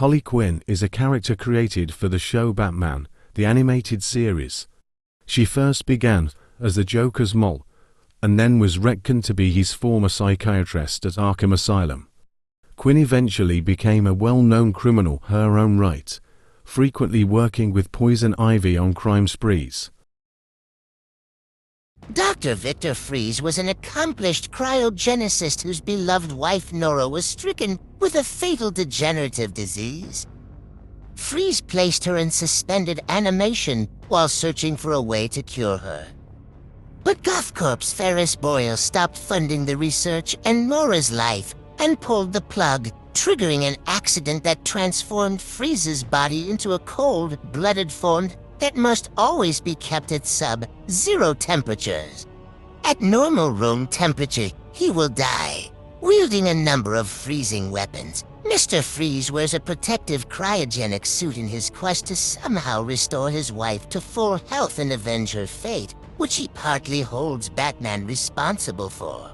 Harley Quinn is a character created for the show Batman, the animated series. She first began as the Joker's mole, and then was reckoned to be his former psychiatrist at Arkham Asylum. Quinn eventually became a well-known criminal her own right, frequently working with Poison Ivy on crime sprees. Dr. Victor Fries was an accomplished cryogenicist whose beloved wife Nora was stricken with a fatal degenerative disease. Fries placed her in suspended animation while searching for a way to cure her. But GothCorp's Ferris Boyle stopped funding the research and Nora's life and pulled the plug, triggering an accident that transformed Fries's body into a cold-blooded form that must always be kept at sub-zero temperatures. At normal room temperature, he will die. Wielding a number of freezing weapons, Mr. Freeze wears a protective cryogenic suit in his quest to somehow restore his wife to full health and avenge her fate, which he partly holds Batman responsible for.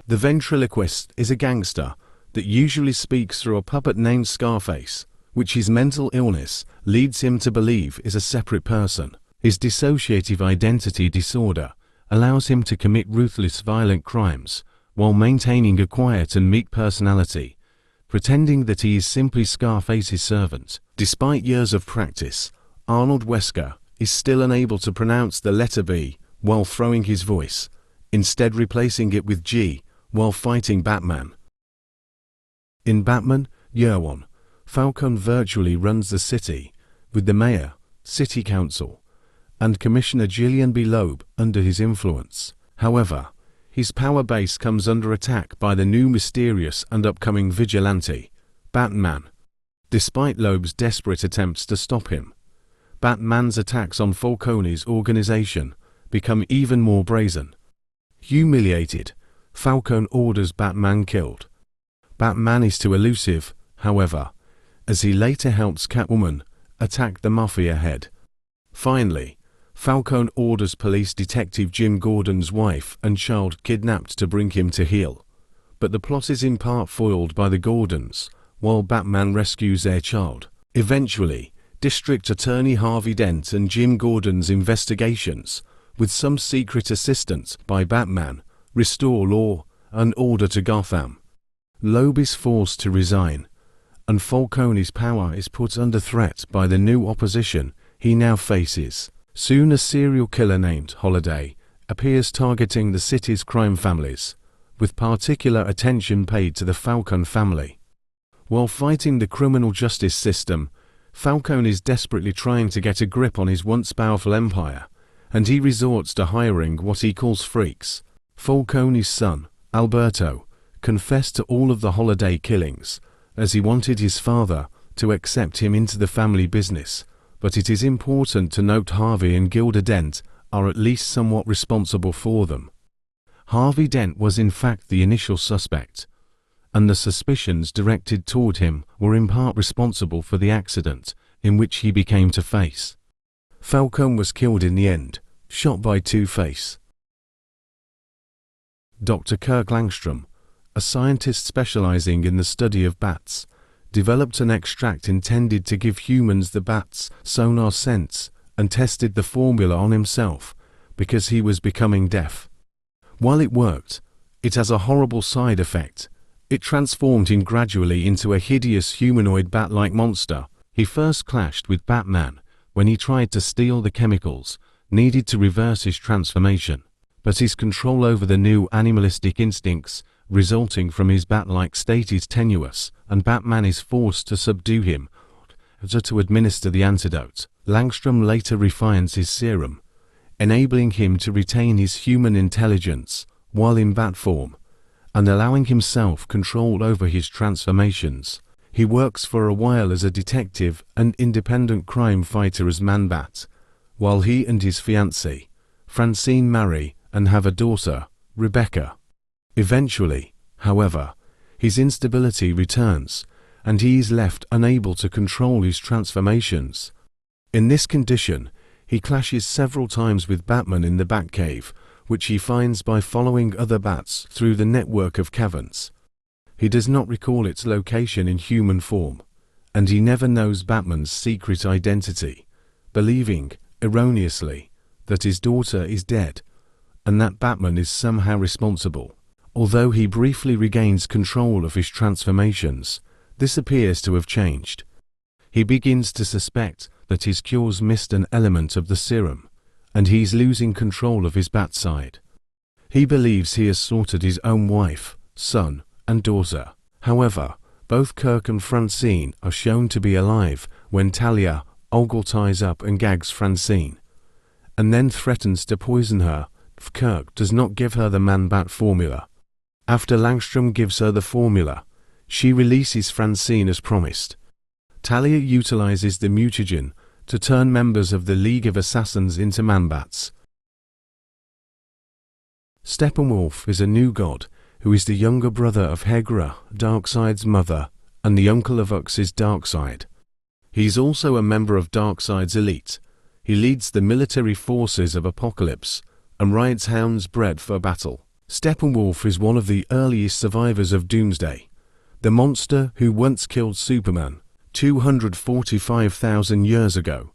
The ventriloquist is a gangster that usually speaks through a puppet named Scarface, which his mental illness leads him to believe is a separate person. His dissociative identity disorder allows him to commit ruthless violent crimes while maintaining a quiet and meek personality, pretending that he is simply Scarface's servant. Despite years of practice, Arnold Wesker is still unable to pronounce the letter B while throwing his voice, instead replacing it with G while fighting Batman. In Batman Year One, Falcone virtually runs the city, with the mayor, city council, and Commissioner Gillian B. Loeb under his influence. However, his power base comes under attack by the new mysterious and upcoming vigilante, Batman. Despite Loeb's desperate attempts to stop him, Batman's attacks on Falcone's organization become even more brazen. Humiliated, Falcone orders Batman killed. Batman is too elusive, however, as he later helps Catwoman attack the Mafia head. Finally, Falcone orders police detective Jim Gordon's wife and child kidnapped to bring him to heel. But the plot is in part foiled by the Gordons, while Batman rescues their child. Eventually, District Attorney Harvey Dent and Jim Gordon's investigations, with some secret assistance by Batman, restore law and order to Gotham. Loeb is forced to resign, and Falcone's power is put under threat by the new opposition he now faces. Soon a serial killer named Holiday appears targeting the city's crime families, with particular attention paid to the Falcone family. While fighting the criminal justice system, Falcone is desperately trying to get a grip on his once powerful empire, and he resorts to hiring what he calls freaks. Falcone's son, Alberto, confessed to all of the Holiday killings, as he wanted his father to accept him into the family business, but it is important to note Harvey and Gilda Dent are at least somewhat responsible for them. Harvey Dent was in fact the initial suspect, and the suspicions directed toward him were in part responsible for the accident in which he became Two-Face. Falcone was killed in the end, shot by Two-Face. Dr. Kirk Langstrom, a scientist specializing in the study of bats, developed an extract intended to give humans the bat's sonar sense and tested the formula on himself because he was becoming deaf. While it worked, it has a horrible side effect. It transformed him gradually into a hideous humanoid bat-like monster. He first clashed with Batman when he tried to steal the chemicals needed to reverse his transformation, but his control over the new animalistic instincts resulting from his bat-like state is tenuous, and Batman is forced to subdue him to administer the antidote. Langstrom later refines his serum, enabling him to retain his human intelligence while in bat form, and allowing himself control over his transformations. He works for a while as a detective and independent crime fighter as Man-Bat, while he and his fiancée, Francine, marry and have a daughter, Rebecca. Eventually, however, his instability returns, and he is left unable to control his transformations. In this condition, he clashes several times with Batman in the Batcave, which he finds by following other bats through the network of caverns. He does not recall its location in human form, and he never knows Batman's secret identity, believing, erroneously, that his daughter is dead, and that Batman is somehow responsible. Although he briefly regains control of his transformations, this appears to have changed. He begins to suspect that his cures missed an element of the serum, and he's losing control of his bat side. He believes he has slaughtered his own wife, son, and daughter. However, both Kirk and Francine are shown to be alive when Talia Ogle ties up and gags Francine, and then threatens to poison her if Kirk does not give her the Man-Bat formula. After Langstrom gives her the formula, she releases Francine as promised. Talia utilizes the mutagen to turn members of the League of Assassins into Man-Bats. Steppenwolf is a new god who is the younger brother of Hegra, Darkseid's mother, and the uncle of Ux's Darkseid. He's also a member of Darkseid's elite. He leads the military forces of Apocalypse and rides hounds bred for battle. Steppenwolf is one of the earliest survivors of Doomsday, the monster who once killed Superman 245,000 years ago.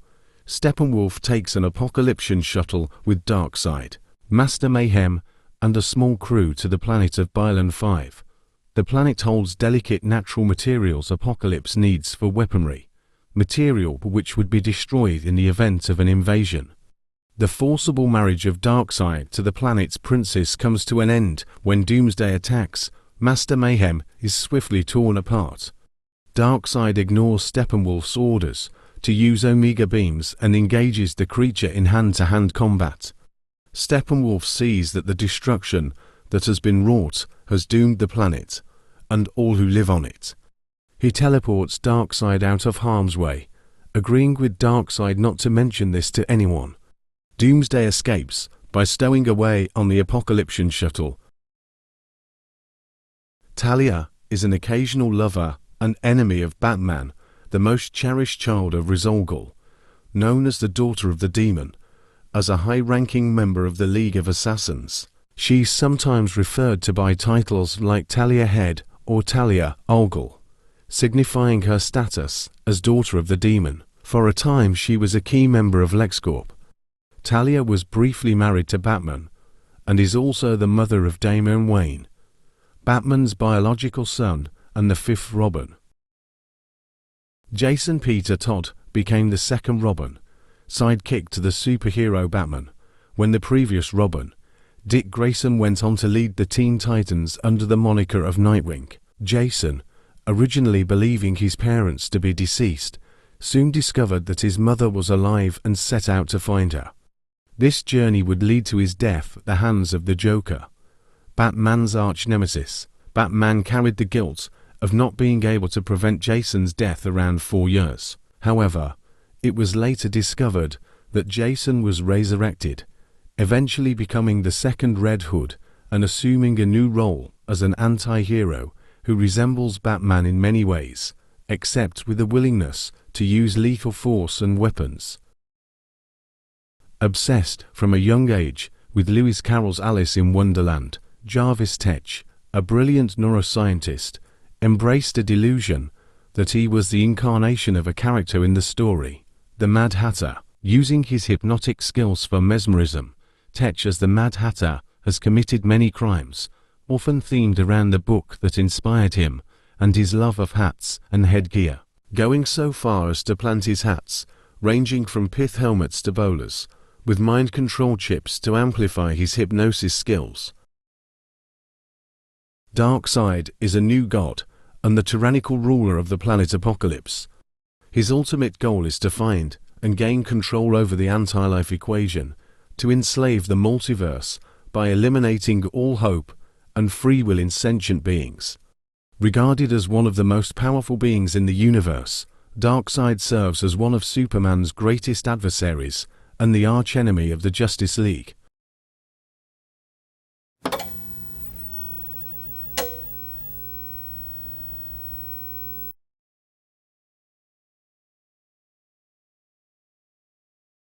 Steppenwolf takes an Apocalyptian shuttle with Darkseid, Master Mayhem, and a small crew to the planet of Bylon 5. The planet holds delicate natural materials Apocalypse needs for weaponry, material which would be destroyed in the event of an invasion. The forcible marriage of Darkseid to the planet's princess comes to an end when Doomsday attacks. Master Mayhem is swiftly torn apart. Darkseid ignores Steppenwolf's orders to use Omega beams and engages the creature in hand-to-hand combat. Steppenwolf sees that the destruction that has been wrought has doomed the planet and all who live on it. He teleports Darkseid out of harm's way, agreeing with Darkseid not to mention this to anyone. Doomsday escapes by stowing away on the Apocalyptian shuttle. Talia is an occasional lover and enemy of Batman, the most cherished child of Rizalgal, known as the daughter of the demon. As a high-ranking member of the League of Assassins, she's sometimes referred to by titles like Talia Head or Talia Ogle, signifying her status as daughter of the demon. For a time she was a key member of LexCorp. Talia was briefly married to Batman, and is also the mother of Damian Wayne, Batman's biological son and the fifth Robin. Jason Peter Todd became the second Robin, sidekick to the superhero Batman, when the previous Robin, Dick Grayson, went on to lead the Teen Titans under the moniker of Nightwing. Jason, originally believing his parents to be deceased, soon discovered that his mother was alive and set out to find her. This journey would lead to his death at the hands of the Joker, Batman's arch-nemesis. Batman carried the guilt of not being able to prevent Jason's death around 4 years. However, it was later discovered that Jason was resurrected, eventually becoming the second Red Hood and assuming a new role as an anti-hero who resembles Batman in many ways, except with a willingness to use lethal force and weapons. Obsessed from a young age with Lewis Carroll's Alice in Wonderland, Jarvis Tetch, a brilliant neuroscientist, embraced a delusion that he was the incarnation of a character in the story, the Mad Hatter. Using his hypnotic skills for mesmerism, Tetch as the Mad Hatter has committed many crimes, often themed around the book that inspired him and his love of hats and headgear, going so far as to plant his hats, ranging from pith helmets to bowlers, with mind control chips to amplify his hypnosis skills. Darkseid is a new god and the tyrannical ruler of the planet Apocalypse. His ultimate goal is to find and gain control over the anti-life equation, to enslave the multiverse by eliminating all hope and free will in sentient beings. Regarded as one of the most powerful beings in the universe, Darkseid serves as one of Superman's greatest adversaries and the archenemy of the Justice League.